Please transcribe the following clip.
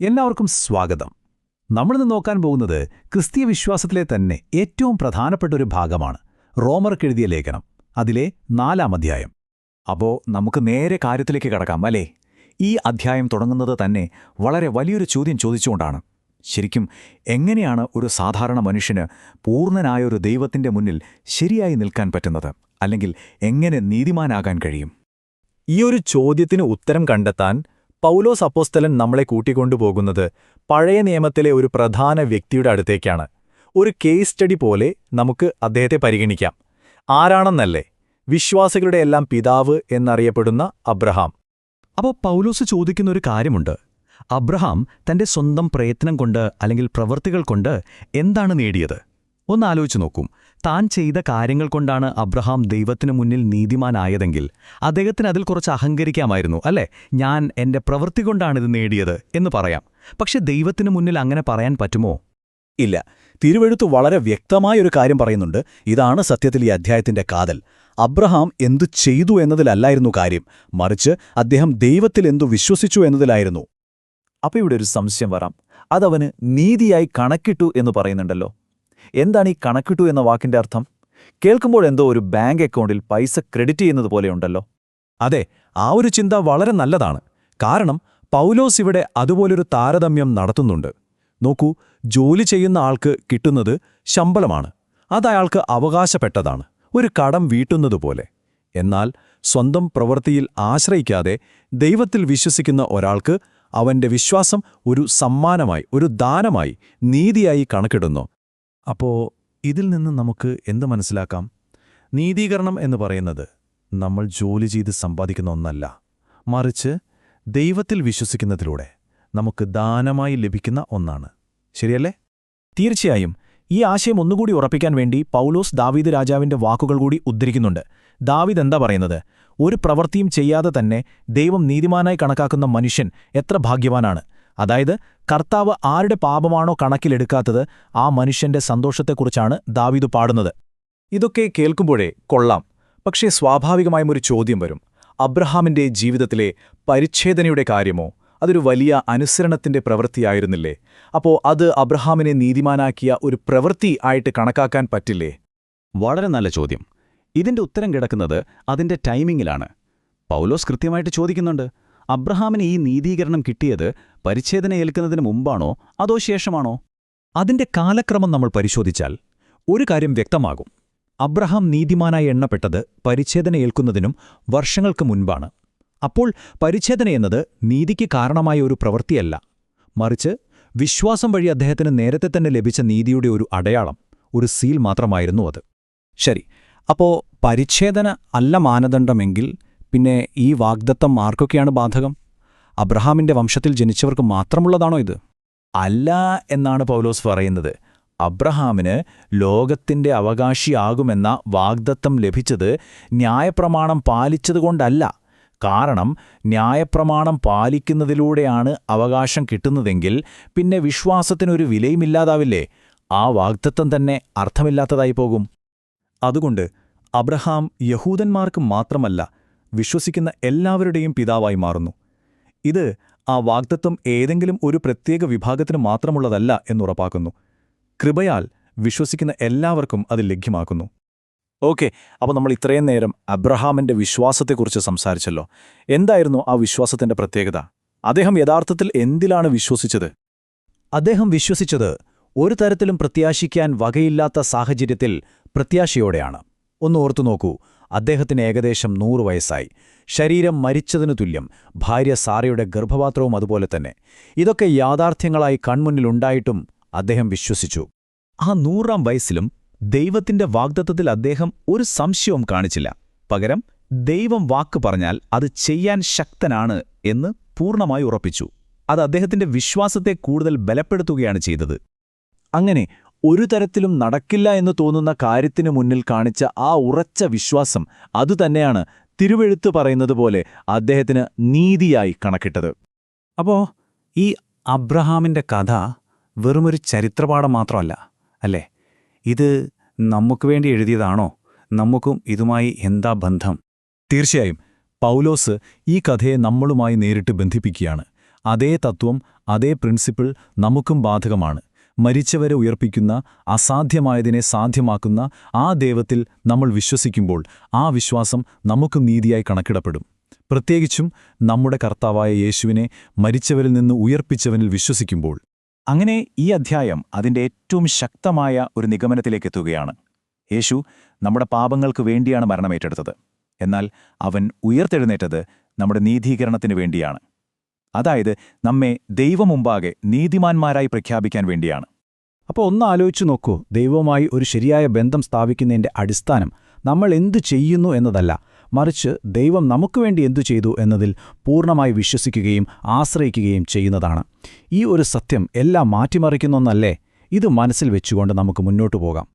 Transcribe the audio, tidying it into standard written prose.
എല്ലാവർക്കും സ്വാഗതം. നമ്മളിന്ന് നോക്കാൻ പോകുന്നത് ക്രിസ്തീയ വിശ്വാസത്തിലെ തന്നെ ഏറ്റവും പ്രധാനപ്പെട്ട ഒരു ഭാഗമാണ്, റോമർക്കെഴുതിയ ലേഖനം, അതിലെ 4-ാം അധ്യായം. അപ്പോൾ നമുക്ക് നേരെ കാര്യത്തിലേക്ക് കടക്കാം അല്ലേ? ഈ അധ്യായം തുടങ്ങുന്നത് തന്നെ വളരെ വലിയൊരു ചോദ്യം ചോദിച്ചുകൊണ്ടാണ്. ശരിക്കും എങ്ങനെയാണ് ഒരു സാധാരണ മനുഷ്യന് പൂർണ്ണനായൊരു ദൈവത്തിൻ്റെ മുന്നിൽ ശരിയായി നിൽക്കാൻ പറ്റുന്നത്? അല്ലെങ്കിൽ എങ്ങനെ നീതിമാനാകാൻ കഴിയും? ഈയൊരു ചോദ്യത്തിന് ഉത്തരം കണ്ടെത്താൻ പൗലോസ് അപ്പോസ്തലൻ നമ്മളെ കൂട്ടിക്കൊണ്ടുപോകുന്നത് പഴയ നിയമത്തിലെ ഒരു പ്രധാന വ്യക്തിയുടെ അടുത്തേക്കാണ്. ഒരു കേസ് സ്റ്റഡി പോലെ നമുക്ക് അദ്ദേഹത്തെ പരിഗണിക്കാം. ആരാണെന്നല്ലേ? വിശ്വാസികളുടെ എല്ലാം പിതാവ് എന്നറിയപ്പെടുന്ന അബ്രഹാം. അപ്പോൾ പൗലോസ് ചോദിക്കുന്നൊരു കാര്യമുണ്ട്. അബ്രഹാം തന്റെ സ്വന്തം പ്രയത്നം കൊണ്ട് അല്ലെങ്കിൽ പ്രവൃത്തികൾ കൊണ്ട് എന്താണ് നേടിയത്? ഒന്ന് ആലോചിച്ചു നോക്കും. താൻ ചെയ്ത കാര്യങ്ങൾ കൊണ്ടാണ് അബ്രഹാം ദൈവത്തിനു മുന്നിൽ നീതിമാനായതെങ്കിൽ അദ്ദേഹത്തിന് അതിൽ കുറച്ച് അഹങ്കരിക്കാമായിരുന്നു, അല്ലേ? ഞാൻ എന്റെ പ്രവൃത്തി കൊണ്ടാണിത് നേടിയത് എന്ന് പറയാം. പക്ഷെ ദൈവത്തിനു മുന്നിൽ അങ്ങനെ പറയാൻ പറ്റുമോ? ഇല്ല. തിരുവെഴുത്ത് വളരെ വ്യക്തമായൊരു കാര്യം പറയുന്നുണ്ട്. ഇതാണ് സത്യത്തിൽ ഈ അധ്യായത്തിന്റെ കാതൽ. അബ്രഹാം എന്തു ചെയ്തു എന്നതിലല്ലായിരുന്നു കാര്യം, മറിച്ച് അദ്ദേഹം ദൈവത്തിൽ എന്തു വിശ്വസിച്ചു എന്നതിലായിരുന്നു. അപ്പോൾ ഇവിടെ ഒരു സംശയം വരാം. അതവന് നീതിയായി കണക്കിട്ടു എന്ന് പറയുന്നുണ്ടല്ലോ. എന്താണ് ഈ കണക്കിട്ടു എന്ന വാക്കിന്റെ അർത്ഥം? കേൾക്കുമ്പോൾ എന്തോ ഒരു ബാങ്ക് അക്കൗണ്ടിൽ പൈസ ക്രെഡിറ്റ് ചെയ്യുന്നത് പോലെയുണ്ടല്ലോ. അതെ, ആ ഒരു ചിന്ത വളരെ നല്ലതാണ്. കാരണം പൗലോസ് ഇവിടെ അതുപോലൊരു താരതമ്യം നടത്തുന്നുണ്ട്. നോക്കൂ, ജോലി ചെയ്യുന്ന ആൾക്ക് കിട്ടുന്നത് ശമ്പളമാണ്. അതയാൾക്ക് അവകാശപ്പെട്ടതാണ്, ഒരു കടം വീട്ടുന്നതുപോലെ. എന്നാൽ സ്വന്തം പ്രവൃത്തിയിൽ ആശ്രയിക്കാതെ ദൈവത്തിൽ വിശ്വസിക്കുന്ന ഒരാൾക്ക് അവന്റെ വിശ്വാസം ഒരു സമ്മാനമായി, ഒരു ദാനമായി, നീതിയായി കണക്കിടുന്നു. അപ്പോൾ ഇതിൽ നിന്ന് നമുക്ക് എന്ത് മനസ്സിലാക്കാം? നീതീകരണം എന്ന് പറയുന്നത് നമ്മൾ ജോലി ചെയ്ത് സമ്പാദിക്കുന്ന ഒന്നല്ല, മറിച്ച് ദൈവത്തിൽ വിശ്വസിക്കുന്നതിലൂടെ നമുക്ക് ദാനമായി ലഭിക്കുന്ന ഒന്നാണ്. ശരിയല്ലേ? തീർച്ചയായും. ഈ ആശയം ഒന്നുകൂടി ഉറപ്പിക്കാൻ വേണ്ടി പൗലോസ് ദാവീദ് രാജാവിന്റെ വാക്കുകൾ കൂടി ഉദ്ധരിക്കുന്നുണ്ട്. ദാവീദ് എന്താ പറയുന്നത്? ഒരു പ്രവൃത്തിയും ചെയ്യാതെ തന്നെ ദൈവം നീതിമാനായി കണക്കാക്കുന്ന മനുഷ്യൻ എത്ര ഭാഗ്യവാനാണ്. അതായത് കർത്താവ് ആരുടെ പാപമാണോ കണക്കിലെടുക്കാത്തത്, ആ മനുഷ്യന്റെ സന്തോഷത്തെക്കുറിച്ചാണ് ദാവീദ് പാടുന്നത്. ഇതൊക്കെ കേൾക്കുമ്പോഴേ കൊള്ളാം. പക്ഷേ സ്വാഭാവികമായും ഒരു ചോദ്യം വരും. അബ്രഹാമിന്റെ ജീവിതത്തിലെ പരിച്ഛേദനയുടെ കാര്യമോ? അതൊരു വലിയ അനുസരണത്തിന്റെ പ്രവൃത്തിയായിരുന്നില്ലേ? അപ്പോൾ അത് അബ്രഹാമിനെ നീതിമാനാക്കിയ ഒരു പ്രവൃത്തി ആയിട്ട് കണക്കാക്കാൻ പറ്റില്ലേ? വളരെ നല്ല ചോദ്യം. ഇതിന്റെ ഉത്തരം കിടക്കുന്നത് അതിന്റെ ടൈമിങ്ങിലാണ്. പൗലോസ് കൃത്യമായിട്ട് ചോദിക്കുന്നുണ്ട്, അബ്രഹാമിന് ഈ നീതീകരണം കിട്ടിയത് പരിച്ഛേദന ഏൽക്കുന്നതിന് മുമ്പാണോ അതോ ശേഷമാണോ? അതിന്റെ കാലക്രമം നമ്മൾ പരിശോധിച്ചാൽ ഒരു കാര്യം വ്യക്തമാകും. അബ്രഹാം നീതിമാനായി എണ്ണപ്പെട്ടത് പരിച്ഛേദന ഏൽക്കുന്നതിനും വർഷങ്ങൾക്ക് മുൻപാണ്. അപ്പോൾ പരിച്ഛേദന എന്നത് നീതിക്ക് കാരണമായ ഒരു പ്രവൃത്തിയല്ല, മറിച്ച് വിശ്വാസം വഴി അദ്ദേഹത്തിന് നേരത്തെ തന്നെ ലഭിച്ച നീതിയുടെ ഒരു അടയാളം, ഒരു സീൽ മാത്രമായിരുന്നു അത്. ശരി. അപ്പോൾ പരിച്ഛേദന അല്ല മാനദണ്ഡമെങ്കിൽ പിന്നെ ഈ വാഗ്ദത്തം ആർക്കൊക്കെയാണ് ബാധകം? അബ്രഹാമിന്റെ വംശത്തിൽ ജനിച്ചവർക്ക് മാത്രമുള്ളതാണോ ഇത്? അല്ല എന്നാണ് പൗലോസ് പറയുന്നത്. അബ്രഹാമിന് ലോകത്തിന്റെ അവകാശിയാകുമെന്ന വാഗ്ദത്തം ലഭിച്ചത് ന്യായപ്രമാണം പാലിച്ചതുകൊണ്ടല്ല. കാരണം ന്യായപ്രമാണം പാലിക്കുന്നതിലൂടെയാണ് അവകാശം കിട്ടുന്നതെങ്കിൽ പിന്നെ വിശ്വാസത്തിനൊരു വിലയുമില്ലാതാവില്ലേ? ആ വാഗ്ദത്തം തന്നെ അർത്ഥമില്ലാത്തതായി പോകും. അതുകൊണ്ട് അബ്രഹാം യഹൂദന്മാർക്ക് മാത്രമല്ല, വിശ്വസിക്കുന്ന എല്ലാവരുടെയും പിതാവായി മാറുന്നു. ഇത് ആ വാഗ്ദത്തം ഏതെങ്കിലും ഒരു പ്രത്യേക വിഭാഗത്തിന് മാത്രമുള്ളതല്ല എന്നുറപ്പാക്കുന്നു. കൃപയാൽ വിശ്വസിക്കുന്ന എല്ലാവർക്കും അത് ലഭ്യമാക്കുന്നു. ഓക്കെ, അപ്പോൾ നമ്മൾ ഇത്രയും നേരം അബ്രഹാമിന്റെ വിശ്വാസത്തെക്കുറിച്ച് സംസാരിച്ചല്ലോ. എന്തായിരുന്നു ആ വിശ്വാസത്തിന്റെ പ്രത്യേകത? അദ്ദേഹം യഥാർത്ഥത്തിൽ എന്തിലാണ് വിശ്വസിച്ചത്? അദ്ദേഹം വിശ്വസിച്ചത് ഒരു തരത്തിലും പ്രത്യാശിക്കാൻ വകയില്ലാത്ത സാഹചര്യത്തിൽ പ്രത്യാശയോടെയാണ്. ഒന്ന് ഓർത്തു നോക്കൂ, അദ്ദേഹത്തിന് ഏകദേശം 100 വയസ്സായി. ശരീരം മരിച്ചതിനു തുല്യം. ഭാര്യ സാറയുടെ ഗർഭപാത്രവും അതുപോലെ തന്നെ. ഇതൊക്കെ യാഥാർത്ഥ്യങ്ങളായി കൺമുന്നിലുണ്ടായിട്ടും അദ്ദേഹം വിശ്വസിച്ചു. ആ 100-ാം വയസ്സിലും ദൈവത്തിന്റെ വാഗ്ദത്തത്തിൽ അദ്ദേഹം ഒരു സംശയവും കാണിച്ചില്ല. പകരം ദൈവം വാക്ക് പറഞ്ഞാൽ അത് ചെയ്യാൻ ശക്തനാണ് എന്ന് പൂർണ്ണമായി ഉറപ്പിച്ചു. അത് അദ്ദേഹത്തിന്റെ വിശ്വാസത്തെ കൂടുതൽ ബലപ്പെടുത്തുകയാണ് ചെയ്തത്. അങ്ങനെ ഒരു തരത്തിലും നടക്കില്ല എന്ന് തോന്നുന്ന കാര്യത്തിനു മുന്നിൽ കാണിച്ച ആ ഉറച്ച വിശ്വാസം അതുതന്നെയാണ് തിരുവെഴുത്ത് പറയുന്നത് പോലെ അദ്ദേഹത്തിന് നീതിയായി കണക്കിട്ടത്. അപ്പോൾ ഈ അബ്രഹാമിന്റെ കഥ വെറുമൊരു ചരിത്രപാഠം മാത്രമല്ല, അല്ലേ? ഇത് നമുക്ക് വേണ്ടി എഴുതിയതാണോ? നമുക്കും ഇതുമായി എന്താ ബന്ധം? തീർച്ചയായും. പൗലോസ് ഈ കഥയെ നമ്മളുമായി നേരിട്ട് ബന്ധിപ്പിക്കുകയാണ്. അതേ തത്വം, അതേ പ്രിൻസിപ്പിൾ നമുക്കും ബാധകമാണ്. മരിച്ചവരെ ഉയർപ്പിക്കുന്ന, അസാധ്യമായതിനെ സാധ്യമാക്കുന്ന ആ ദൈവത്തിൽ നമ്മൾ വിശ്വസിക്കുമ്പോൾ ആ വിശ്വാസം നമുക്കും നീതിയായി കണക്കിടപ്പെടും. പ്രത്യേകിച്ചും നമ്മുടെ കർത്താവായ യേശുവിനെ മരിച്ചവരിൽ നിന്ന് ഉയർപ്പിച്ചവനിൽ വിശ്വസിക്കുമ്പോൾ. അങ്ങനെ ഈ അധ്യായം അതിൻ്റെ ഏറ്റവും ശക്തമായ ഒരു നിഗമനത്തിലേക്കെത്തുകയാണ്. യേശു നമ്മുടെ പാപങ്ങൾക്ക് വേണ്ടിയാണ് മരണമേറ്റെടുത്തത്. എന്നാൽ അവൻ ഉയർത്തെഴുന്നേറ്റത് നമ്മുടെ നീതീകരണത്തിന് വേണ്ടിയാണ്. അതായത് നമ്മെ ദൈവമുമ്പാകെ നീതിമാന്മാരായി പ്രഖ്യാപിക്കാൻ വേണ്ടിയാണ്. അപ്പോൾ ഒന്ന് ആലോചിച്ചു നോക്കൂ, ദൈവവുമായി ഒരു ശരിയായ ബന്ധം സ്ഥാപിക്കുന്നതിൻ്റെ അടിസ്ഥാനം നമ്മൾ എന്തു ചെയ്യുന്നു എന്നതല്ല, മറിച്ച് ദൈവം നമുക്കുവേണ്ടി എന്തു ചെയ്തു എന്നതിൽ പൂർണ്ണമായി വിശ്വസിക്കുകയും ആശ്രയിക്കുകയും ചെയ്യുന്നതാണ്. ഈ ഒരു സത്യം എല്ലാം മാറ്റിമറിക്കുന്ന ഒന്നല്ലേ? ഇത് മനസ്സിൽ വെച്ചുകൊണ്ട് നമുക്ക് മുന്നോട്ടു പോകാം.